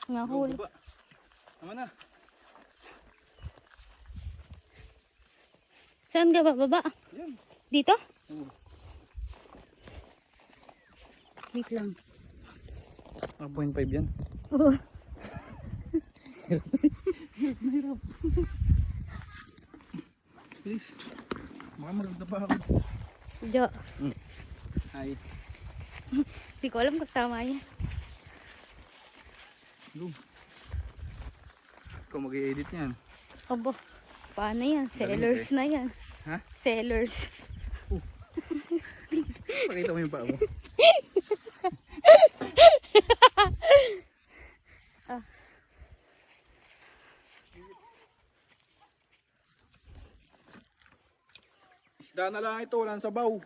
Mga huli. Baba. Tama na. Saan ka bababa? Yan. Dito? Oo. Wait lang. 1.5 yan. Oo. Mahirap. Please. Baka maganda pa ako. Diyo. Ay. Hindi ko alam kung tama yan. Lug. Ikaw mag-i-edit niyan. Abo. Paano yan? Sellers na yan. Ha? Sellers. Pakita mo yung paa mo. Isda na lang ito, walang sabaw.